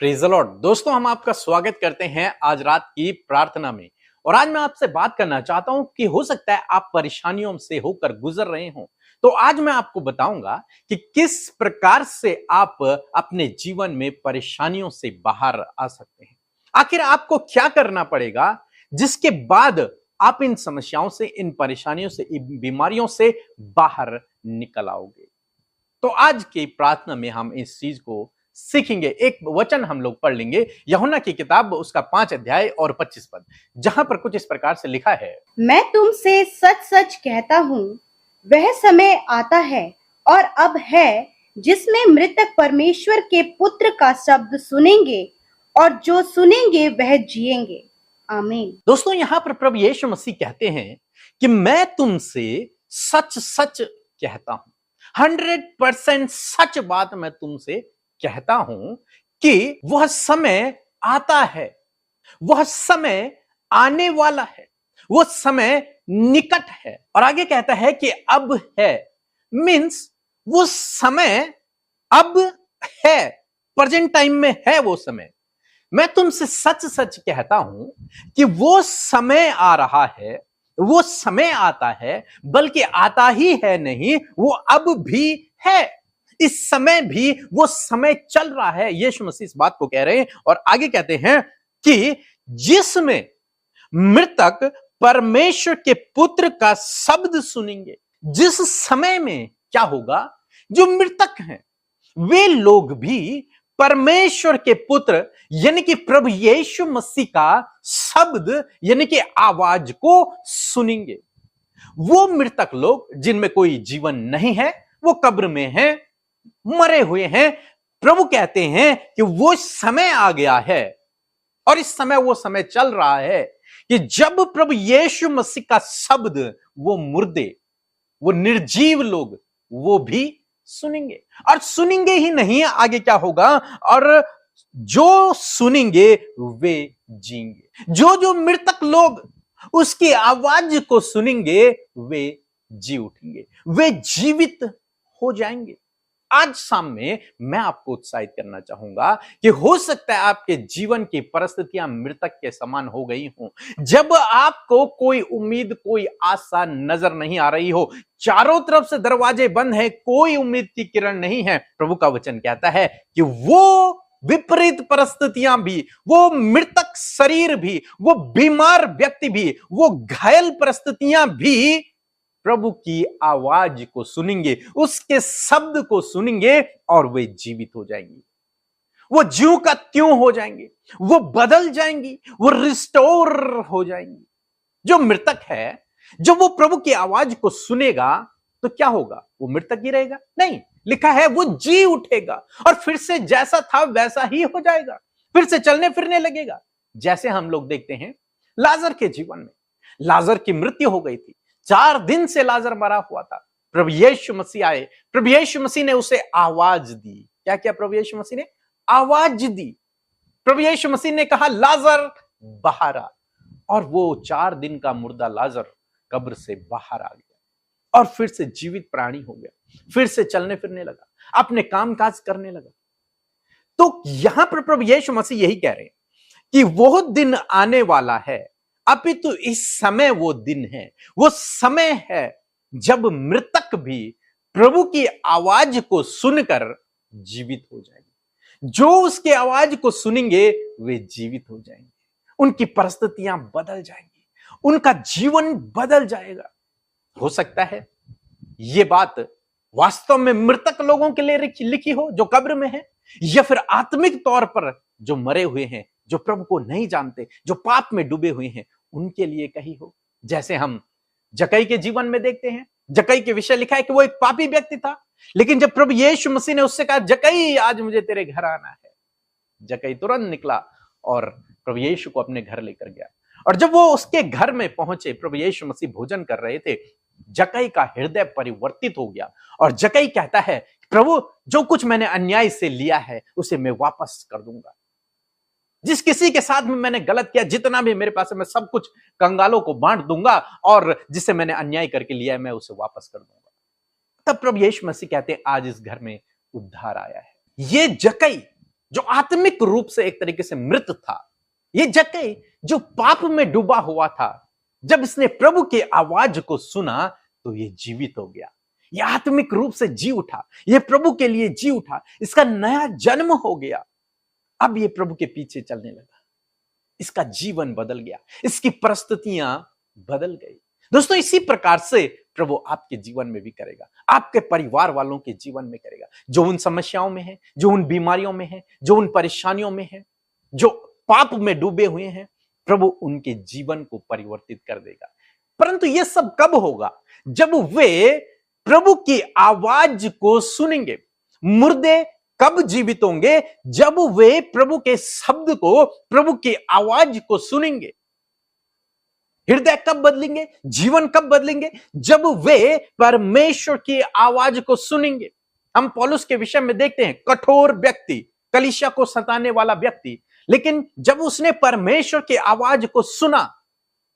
Praise the Lord. दोस्तों, हम आपका स्वागत करते हैं आज रात की प्रार्थना में। और आज मैं आपसे बात करना चाहता हूं कि हो सकता है आप परेशानियों से होकर गुजर रहे हो। तो आज मैं आपको बताऊंगा कि किस प्रकार से आप अपने जीवन में परेशानियों से बाहर आ सकते हैं। आखिर आपको क्या करना पड़ेगा जिसके बाद आप इन समस्याओं से, इन परेशानियों से, इन बीमारियों से बाहर निकल आओगे। तो आज की प्रार्थना में हम इस चीज को सीखेंगे। एक वचन हम लोग पढ़ लेंगे, यूहन्ना की किताब उसका 5 अध्याय और 25 पद, जहां पर कुछ इस प्रकार से लिखा है। मैं तुमसे सच सच कहता हूँ, वह समय आता है और अब है जिसमें मृतक परमेश्वर के पुत्र का शब्द सुनेंगे और जो सुनेंगे वह जिएंगे। आमीन। दोस्तों, यहां पर प्रभु यीशु मसीह कहते हैं कि मैं तुमसे सच सच कहता हूं, 100% सच बात मैं तुमसे कहता हूं कि वह समय आता है, वह समय आने वाला है, वह समय निकट है। और आगे कहता है कि अब है, मीन्स वो समय अब है, प्रेजेंट टाइम में है वो समय। मैं तुमसे सच सच कहता हूं कि वो समय आ रहा है, वो समय आता है, बल्कि आता ही है नहीं, वो अब भी है। इस समय भी वो समय चल रहा है। यीशु मसीह इस बात को कह रहे हैं और आगे कहते हैं कि जिसमें मृतक परमेश्वर के पुत्र का शब्द सुनेंगे। जिस समय में क्या होगा, जो मृतक हैं वे लोग भी परमेश्वर के पुत्र यानी कि प्रभु यीशु मसीह का शब्द यानी कि आवाज को सुनेंगे। वो मृतक लोग जिनमें कोई जीवन नहीं है, वो कब्र में हैं, मरे हुए हैं, प्रभु कहते हैं कि वो समय आ गया है और इस समय वो समय चल रहा है कि जब प्रभु यीशु मसीह का शब्द वो मुर्दे, वो निर्जीव लोग वो भी सुनेंगे। और सुनेंगे ही नहीं, आगे क्या होगा, और जो सुनेंगे वे जीएंगे। जो मृतक लोग उसकी आवाज को सुनेंगे वे जी उठेंगे, वे जीवित हो जाएंगे। आज शाम में मैं आपको उत्साहित करना चाहूंगा कि हो सकता है आपके जीवन की परिस्थितियां मृतक के समान हो गई हों। जब आपको कोई उम्मीद, कोई आशा नजर नहीं आ रही हो, चारों तरफ से दरवाजे बंद हैं, कोई उम्मीद की किरण नहीं है, प्रभु का वचन कहता है कि वो विपरीत परिस्थितियां भी, वो मृतक शरीर भी, वो बीमार व्यक्ति भी, वो घायल परिस्थितियां भी प्रभु की आवाज को सुनेंगे, उसके शब्द को सुनेंगे और वे जीवित हो जाएंगे। वो ज्यों का त्यों हो जाएंगे, वो बदल जाएंगी, वो रिस्टोर हो जाएंगी। जो मृतक है, जब वो प्रभु की आवाज को सुनेगा तो क्या होगा, वो मृतक ही रहेगा? नहीं, लिखा है वो जी उठेगा और फिर से जैसा था वैसा ही हो जाएगा, फिर से चलने फिरने लगेगा। जैसे हम लोग देखते हैं लाजर के जीवन में, लाजर की मृत्यु हो गई थी, 4 दिन से लाजर मरा हुआ था। प्रभु यीशु मसीह आए, प्रभु यीशु मसीह ने उसे आवाज दी। क्या किया प्रभु यीशु मसीह ने? आवाज दी। प्रभु यीशु मसीह ने कहा लाजर बाहर आ, और वो 4 दिन का मुर्दा लाजर कब्र से बाहर आ गया और फिर से जीवित प्राणी हो गया, फिर से चलने फिरने लगा, अपने काम काज करने लगा। तो यहां पर प्रभु यीशु मसीह यही कह रहे हैं कि वो दिन आने वाला है, अपितु इस समय वो दिन है, वो समय है जब मृतक भी प्रभु की आवाज को सुनकर जीवित हो जाएंगे। जो उसकी आवाज को सुनेंगे वे जीवित हो जाएंगे, उनकी परिस्थितियां बदल जाएंगी, उनका जीवन बदल जाएगा। हो सकता है यह बात वास्तव में मृतक लोगों के लिए लिखी हो जो कब्र में है, या फिर आत्मिक तौर पर जो मरे हुए हैं, जो प्रभु को नहीं जानते, जो पाप में डूबे हुए हैं, उनके लिए कही हो। जैसे हम जक्कई के जीवन में देखते हैं, जक्कई के विषय लिखा है कि वो एक पापी व्यक्ति था, लेकिन जब प्रभु यीशु मसीह ने उससे कहा जक्कई आज मुझे तेरे घर आना है, जक्कई तुरंत निकला और प्रभु यीशु को अपने घर लेकर गया। और जब वो उसके घर में पहुंचे, प्रभु यीशु मसीह भोजन कर रहे थे, जक्कई का हृदय परिवर्तित हो गया और जक्कई कहता है प्रभु जो कुछ मैंने अन्याय से लिया है उसे मैं वापस कर दूंगा। जिस किसी के साथ में मैंने गलत किया, जितना भी मेरे पास है मैं सब कुछ कंगालों को बांट दूंगा, और जिसे मैंने अन्याय करके लिया है मैं उसे वापस कर दूंगा। तब प्रभु यीशु मसीह कहते हैं आज इस घर में उद्धार आया है। ये जक्कई जो आत्मिक रूप से एक तरीके से मृत था। ये जक्कई जो पाप में डूबा हुआ था, जब इसने प्रभु की आवाज को सुना तो ये जीवित हो गया। ये आत्मिक रूप से जी उठा, ये प्रभु के लिए जी उठा, इसका नया जन्म हो गया। अब ये प्रभु के पीछे चलने लगा, इसका जीवन बदल गया, इसकी परिस्थितियां बदल गई। दोस्तों, इसी प्रकार से प्रभु आपके जीवन में भी करेगा, आपके परिवार वालों के जीवन में करेगा, जो उन समस्याओं में है, जो उन बीमारियों में है, जो उन परेशानियों में है, जो पाप में डूबे हुए हैं, प्रभु उनके जीवन को परिवर्तित कर देगा। परंतु यह सब कब होगा? जब वे प्रभु की आवाज को सुनेंगे। मुर्दे कब जीवित होंगे? जब वे प्रभु के शब्द को, प्रभु की आवाज को सुनेंगे। हृदय कब बदलेंगे, जीवन कब बदलेंगे? जब वे परमेश्वर की आवाज को सुनेंगे। हम पौलुस के विषय में देखते हैं, कठोर व्यक्ति, कलीसिया को सताने वाला व्यक्ति, लेकिन जब उसने परमेश्वर की आवाज को सुना,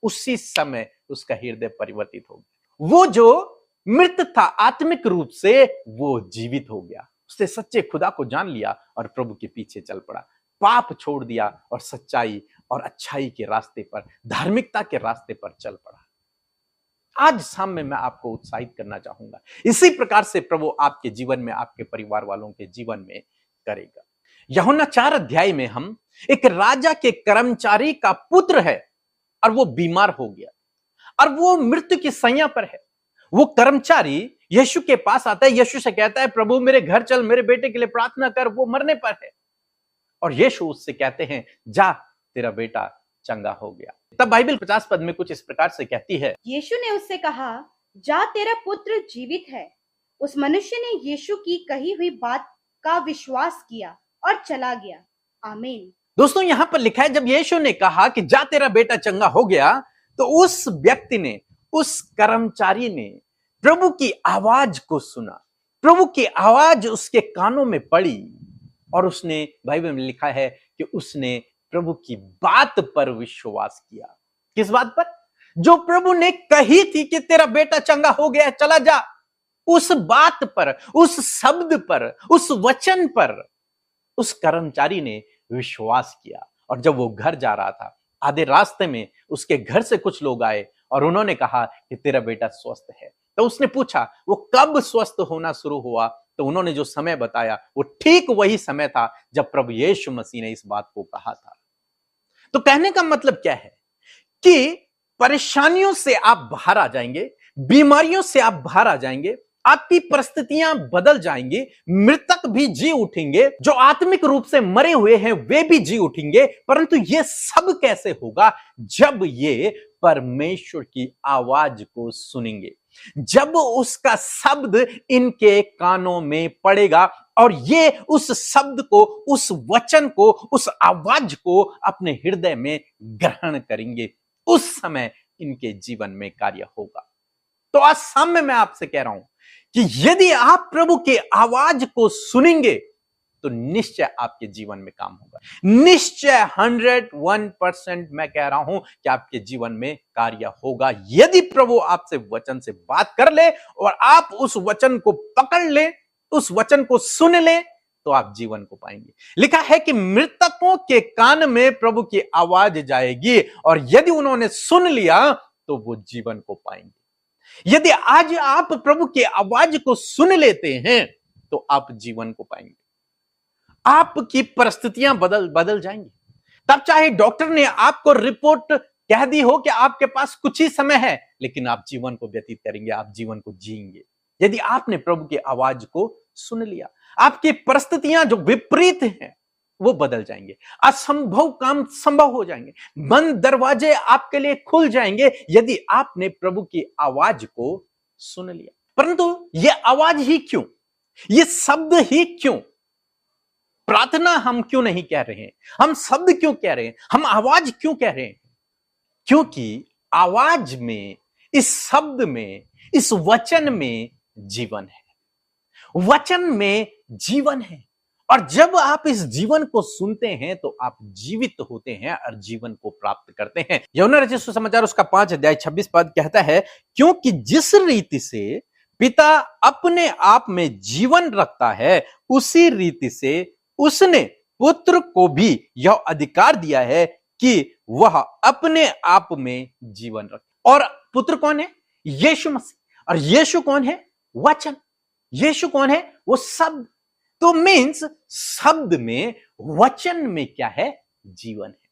उसी समय उसका हृदय परिवर्तित हो गया। वो जो मृत था आत्मिक रूप से, वो जीवित हो गया। उसने सच्चे खुदा को जान लिया और प्रभु के पीछे चल पड़ा, पाप छोड़ दिया और सच्चाई और अच्छाई के रास्ते पर, धार्मिकता के रास्ते पर चल पड़ा। आज शाम में मैं आपको उत्साहित करना चाहूंगा, इसी प्रकार से प्रभु आपके जीवन में, आपके परिवार वालों के जीवन में करेगा। यूहन्ना 4 अध्याय में हम एक राजा के कर्मचारी का पुत्र है और वो बीमार हो गया और वो मृत्यु की सैया पर है। वो कर्मचारी यीशु के पास आता है, यीशु से कहता है, प्रभु मेरे घर चल, मेरे बेटे के लिए प्रार्थना कर, वो मरने पर है। और यीशु उससे कहते हैं, जा, तेरा बेटा चंगा हो गया। तब बाइबल 50 पद में कुछ इस प्रकार से कहती है, यीशु ने उससे कहा, जा, तेरा पुत्र जीवित है। उस मनुष्य ने यीशु की कही हुई बात का विश्वास किया और चला गया। आमीन। दोस्तों, यहां पर लिखा है, जब यीशु ने कहा कि जा, तेरा बेटा चंगा हो गया, तो उस व्यक्ति ने, उस कर्मचारी ने प्रभु की आवाज को सुना। प्रभु की आवाज उसके कानों में पड़ी और उसने, बाइबल में लिखा है कि उसने प्रभु की बात पर विश्वास किया। किस बात पर? जो प्रभु ने कही थी कि तेरा बेटा चंगा हो गया, चला जा, उस बात पर, उस शब्द पर, उस वचन पर उस कर्मचारी ने विश्वास किया। और जब वो घर जा रहा था, आधे रास्ते में उसके घर से कुछ लोग आए और उन्होंने कहा कि तेरा बेटा स्वस्थ है। तो उसने पूछा वो कब स्वस्थ होना शुरू हुआ, तो उन्होंने जो समय बताया वो ठीक वही समय था जब प्रभु यीशु मसीह ने इस बात को कहा था। तो कहने का मतलब क्या है कि परेशानियों से आप बाहर आ जाएंगे, बीमारियों से आप बाहर आ जाएंगे, आपकी परिस्थितियां बदल जाएंगी, मृतक भी जी उठेंगे, जो आत्मिक रूप से मरे हुए हैं वे भी जी उठेंगे। परंतु यह सब कैसे होगा? जब ये परमेश्वर की आवाज को सुनेंगे, जब उसका शब्द इनके कानों में पड़ेगा और ये उस शब्द को, उस वचन को, उस आवाज को अपने हृदय में ग्रहण करेंगे, उस समय इनके जीवन में कार्य होगा। तो आज शाम में मैं आपसे कह रहा हूं कि यदि आप प्रभु की आवाज को सुनेंगे तो निश्चय आपके जीवन में काम होगा। निश्चय 101% मैं कह रहा हूं कि आपके जीवन में कार्य होगा। यदि प्रभु आपसे वचन से बात कर ले और आप उस वचन को पकड़ ले, उस वचन को सुन ले, तो आप जीवन को पाएंगे। लिखा है कि मृतकों के कान में प्रभु की आवाज जाएगी और यदि उन्होंने सुन लिया तो वो जीवन को पाएंगे। यदि आज आप प्रभु की आवाज को सुन लेते हैं तो आप जीवन को पाएंगे। आपकी परिस्थितियां बदल जाएंगी। तब चाहे डॉक्टर ने आपको रिपोर्ट कह दी हो कि आपके पास कुछ ही समय है, लेकिन आप जीवन को व्यतीत करेंगे, आप जीवन को जिएंगे। यदि आपने प्रभु की आवाज को सुन लिया, आपकी परिस्थितियां जो विपरीत हैं वो बदल जाएंगे, असंभव काम संभव हो जाएंगे, बंद दरवाजे आपके लिए खुल जाएंगे यदि आपने प्रभु की आवाज को सुन लिया। परंतु यह आवाज ही क्यों, यह शब्द ही क्यों? प्रार्थना हम क्यों नहीं कह रहे हैं, हम शब्द क्यों कह रहे हैं, हम आवाज क्यों कह रहे हैं? क्योंकि आवाज में, इस शब्द में, इस वचन में जीवन है, वचन में जीवन है। और जब आप इस जीवन को सुनते हैं तो आप जीवित होते हैं और जीवन को प्राप्त करते हैं। यूहन्ना रचित सुसमाचार उसका 5 अध्याय 26 पद कहता है, क्योंकि जिस रीति से पिता अपने आप में जीवन रखता है, उसी रीति से उसने पुत्र को भी यह अधिकार दिया है कि वह अपने आप में जीवन रखे। और पुत्र कौन है? यीशु मसीह। और यीशु कौन है? वचन। यीशु कौन है? वो शब्द। तो मीन्स शब्द में, वचन में क्या है? जीवन है।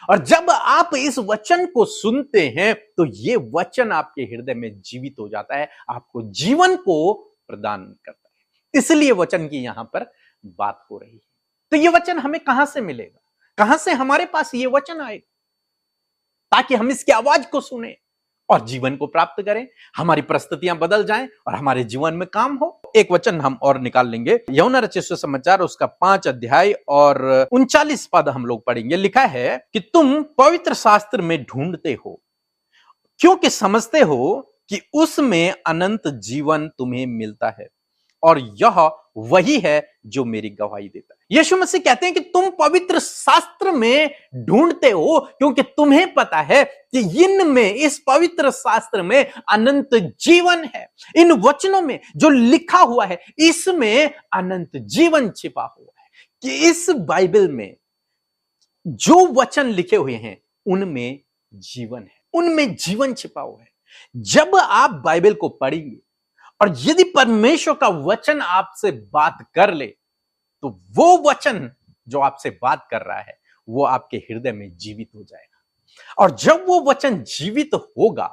और जब आप इस वचन को सुनते हैं तो ये वचन आपके हृदय में जीवित हो जाता है, आपको जीवन को प्रदान करता है। इसलिए वचन की यहां पर बात हो रही है। तो ये वचन हमें कहां से मिलेगा? कहां से हमारे पास ये वचन आएगा ताकि हम इसकी आवाज को सुने और जीवन को प्राप्त करें, हमारी परिस्थितियां बदल जाएं और हमारे जीवन में काम हो। एक वचन हम और निकाल लेंगे, यूहन्ना रचित सुसमाचार उसका 5 अध्याय और 39 पद हम लोग पढ़ेंगे। लिखा है कि तुम पवित्र शास्त्र में ढूंढते हो क्योंकि समझते हो कि उसमें अनंत जीवन तुम्हें मिलता है, और यह वही है जो मेरी गवाही देता है। यीशु मसीह कहते हैं कि तुम पवित्र शास्त्र में ढूंढते हो क्योंकि तुम्हें पता है कि इनमें, इस पवित्र शास्त्र में अनंत जीवन है। इन वचनों में जो लिखा हुआ है इसमें अनंत जीवन छिपा हुआ है। कि इस बाइबल में जो वचन लिखे हुए हैं उनमें जीवन है, उनमें जीवन छिपा हुआ है। जब आप बाइबल को पढ़ेंगे और यदि परमेश्वर का वचन आपसे बात कर ले तो वो वचन जो आपसे बात कर रहा है वो आपके हृदय में जीवित हो जाएगा। और जब वो वचन जीवित होगा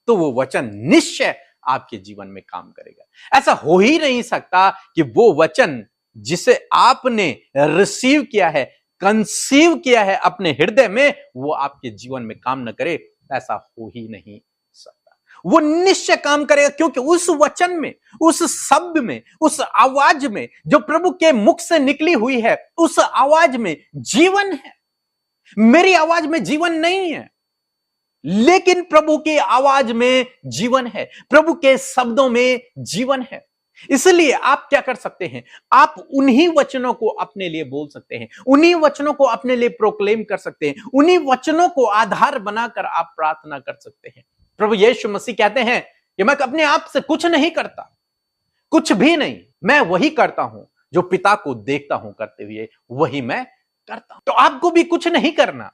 तो वो वचन निश्चय आपके जीवन में काम करेगा। ऐसा हो ही नहीं सकता कि वो वचन जिसे आपने रिसीव किया है, कंसीव किया है अपने हृदय में, वो आपके जीवन में काम न करे। ऐसा हो ही नहीं सकता। वो निश्चय काम करेगा क्योंकि उस वचन में, उस शब्द में, उस आवाज में जो प्रभु के मुख से निकली हुई है, उस आवाज में जीवन है। मेरी आवाज में जीवन नहीं है, लेकिन प्रभु की आवाज में जीवन है, प्रभु के शब्दों में जीवन है। इसलिए आप क्या कर सकते हैं? आप उन्हीं वचनों को अपने लिए बोल सकते हैं, उन्हीं वचनों को अपने लिए प्रोक्लेम कर सकते हैं, उन्हीं वचनों को आधार बनाकर आप प्रार्थना कर सकते हैं। प्रभु यीशु मसीह कहते हैं कि मैं अपने आप से कुछ नहीं करता, कुछ भी नहीं, मैं वही करता हूं जो पिता को देखता हूं करते हुए, वही मैं करता हूं। तो आपको भी कुछ नहीं करना,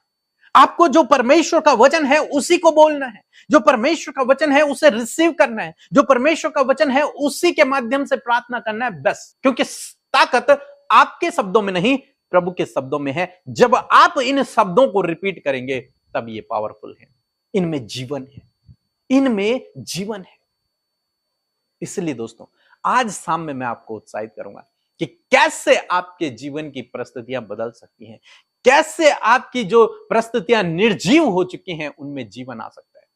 आपको जो परमेश्वर का वचन है उसी को बोलना है, जो परमेश्वर का वचन है उसे रिसीव करना है, जो परमेश्वर का वचन है उसी के माध्यम से प्रार्थना करना है, बस। क्योंकि ताकत आपके शब्दों में नहीं, प्रभु के शब्दों में है। जब आप इन शब्दों को रिपीट करेंगे तब ये पावरफुल है, इनमें जीवन है, इनमें जीवन है। इसलिए दोस्तों आज शाम में मैं आपको उत्साहित करूंगा कि कैसे आपके जीवन की परिस्थितियां बदल सकती हैं, कैसे आपकी जो परिस्थितियां निर्जीव हो चुकी हैं उनमें जीवन आ सकता है,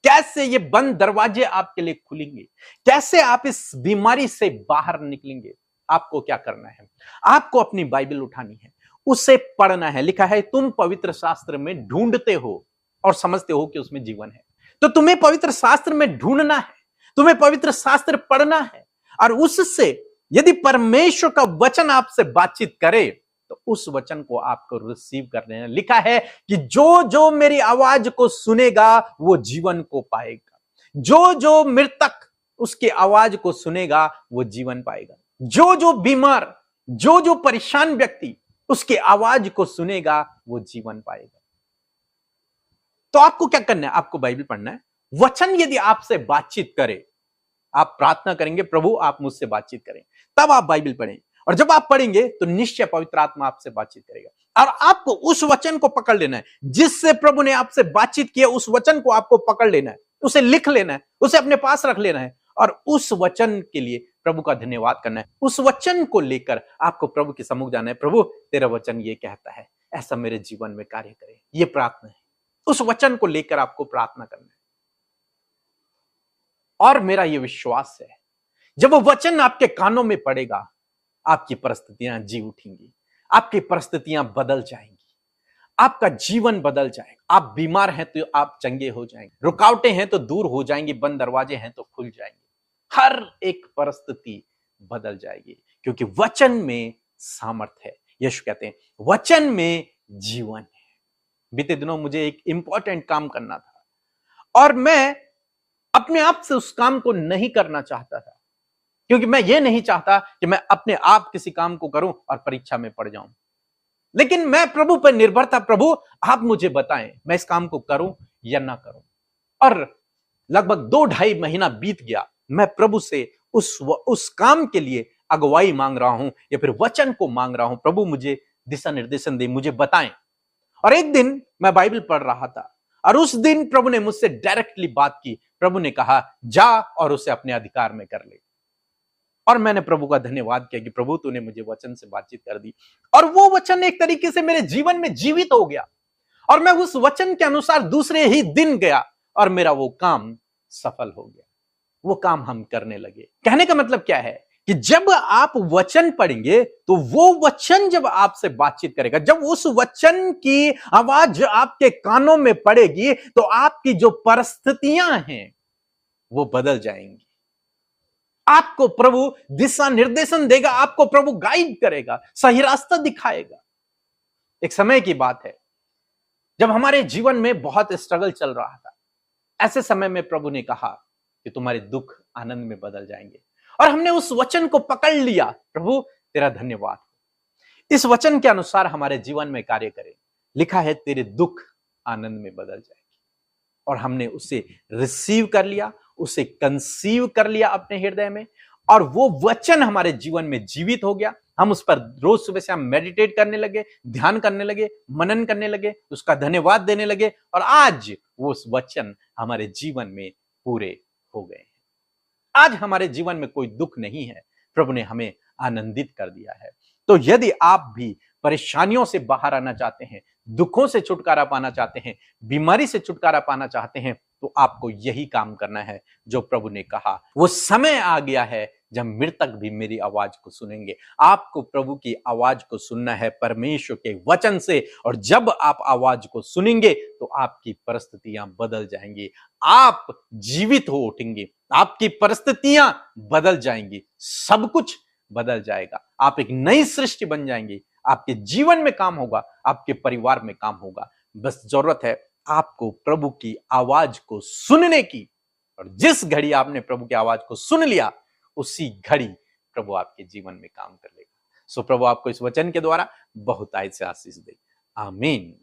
कैसे ये बंद दरवाजे आपके लिए खुलेंगे, कैसे आप इस बीमारी से बाहर निकलेंगे। आपको क्या करना है? आपको अपनी बाइबल उठानी है, उसे पढ़ना है। लिखा है तुम पवित्र शास्त्र में ढूंढते हो और समझते हो कि उसमें जीवन है। तो तुम्हें पवित्र शास्त्र में ढूंढना है, तुम्हें पवित्र शास्त्र पढ़ना है, और उससे यदि परमेश्वर का वचन आपसे बातचीत करे तो उस वचन को आपको रिसीव कर लेना। लिखा है कि जो जो मेरी आवाज को सुनेगा वो जीवन को पाएगा, जो जो मृतक उसकी आवाज को सुनेगा वो जीवन पाएगा, जो जो बीमार, जो जो परेशान व्यक्ति उसकी आवाज को सुनेगा वो जीवन पाएगा। तो आपको क्या करना है? आपको बाइबल पढ़ना है। वचन यदि आपसे बातचीत करे, आप प्रार्थना करेंगे प्रभु आप मुझसे बातचीत करें, तब आप बाइबल पढ़ें। और जब आप पढ़ेंगे तो निश्चय पवित्र आत्मा आपसे बातचीत करेगा। और आपको उस वचन को पकड़ लेना है जिससे प्रभु ने आपसे बातचीत किया, उस वचन को आपको पकड़ लेना है, उसे लिख लेना है, उसे अपने पास रख लेना है, और उस वचन के लिए प्रभु का धन्यवाद करना है। उस वचन को लेकर आपको प्रभु के सम्मुख जाना है। प्रभु तेरा वचन ये कहता है, ऐसा मेरे जीवन में कार्य करे। ये प्रार्थना है, उस वचन को लेकर आपको प्रार्थना करना है। और मेरा यह विश्वास है जब वो वचन आपके कानों में पड़ेगा आपकी परिस्थितियां जी उठेंगी, आपकी परिस्थितियां बदल जाएंगी, आपका जीवन बदल जाएगा। आप बीमार हैं तो आप चंगे हो जाएंगे, रुकावटें हैं तो दूर हो जाएंगी, बंद दरवाजे हैं तो खुल जाएंगे, हर एक परिस्थिति बदल जाएगी क्योंकि वचन में सामर्थ है। यीशु कहते हैं वचन में जीवन है। बीते दिनों मुझे एक इंपॉर्टेंट काम करना था और मैं अपने आप से उस काम को नहीं करना चाहता था, क्योंकि मैं ये नहीं चाहता कि मैं अपने आप किसी काम को करूं और परीक्षा में पड़ जाऊं। लेकिन मैं प्रभु पर निर्भर था, प्रभु आप मुझे बताएं मैं इस काम को करूं या ना करूं। और लगभग 2-2.5 महीना बीत गया, मैं प्रभु से उस काम के लिए अगुवाई मांग रहा हूं या फिर वचन को मांग रहा हूं, प्रभु मुझे दिशा निर्देशन दे, मुझे बताएं। और एक दिन मैं बाइबल पढ़ रहा था और उस दिन प्रभु ने मुझसे डायरेक्टली बात की। प्रभु ने कहा जा और उसे अपने अधिकार में कर ले। और मैंने प्रभु का धन्यवाद किया कि प्रभु तूने मुझे वचन से बातचीत कर दी, और वो वचन एक तरीके से मेरे जीवन में जीवित हो गया और मैं उस वचन के अनुसार दूसरे ही दिन गया और मेरा वो काम सफल हो गया। वो काम हम करने लगे। कहने का मतलब क्या है कि जब आप वचन पढ़ेंगे तो वो वचन जब आपसे बातचीत करेगा, जब उस वचन की आवाज आपके कानों में पड़ेगी तो आपकी जो परिस्थितियां हैं वो बदल जाएंगी। आपको प्रभु दिशा निर्देशन देगा, आपको प्रभु गाइड करेगा, सही रास्ता दिखाएगा। एक समय की बात है जब हमारे जीवन में बहुत स्ट्रगल चल रहा था। ऐसे समय में प्रभु ने कहा कि तुम्हारे दुख आनंद में बदल जाएंगे, और हमने उस वचन को पकड़ लिया। प्रभु तेरा धन्यवाद, इस वचन के अनुसार हमारे जीवन में कार्य करें। लिखा है तेरे दुख आनंद में बदल जाएंगे, और हमने उसे रिसीव कर लिया, उसे कंसीव कर लिया अपने हृदय में, और वो वचन हमारे जीवन में जीवित हो गया। हम उस पर रोज सुबह से हम मेडिटेट करने लगे, ध्यान करने लगे, मनन करने लगे, उसका धन्यवाद देने लगे, और आज वो उस वचन हमारे जीवन में पूरे हो गए हैं। आज हमारे जीवन में कोई दुख नहीं है, प्रभु ने हमें आनंदित कर दिया है। तो यदि आप भी परेशानियों से बाहर आना चाहते हैं, दुखों से छुटकारा पाना चाहते हैं, बीमारी से छुटकारा पाना चाहते हैं, तो आपको यही काम करना है जो प्रभु ने कहा। वो समय आ गया है जब मृतक भी मेरी आवाज को सुनेंगे। आपको प्रभु की आवाज को सुनना है परमेश्वर के वचन से, और जब आप आवाज को सुनेंगे तो आपकी परिस्थितियां बदल जाएंगी, आप जीवित हो उठेंगे, आपकी परिस्थितियां बदल जाएंगी, सब कुछ बदल जाएगा, आप एक नई सृष्टि बन जाएंगे। आपके जीवन में काम होगा, आपके परिवार में काम होगा। बस जरूरत है आपको प्रभु की आवाज को सुनने की, और जिस घड़ी आपने प्रभु की आवाज को सुन लिया उसी घड़ी प्रभु आपके जीवन में काम कर लेगा। सो प्रभु आपको इस वचन के द्वारा बहुत आय से आशीष दे। आमीन।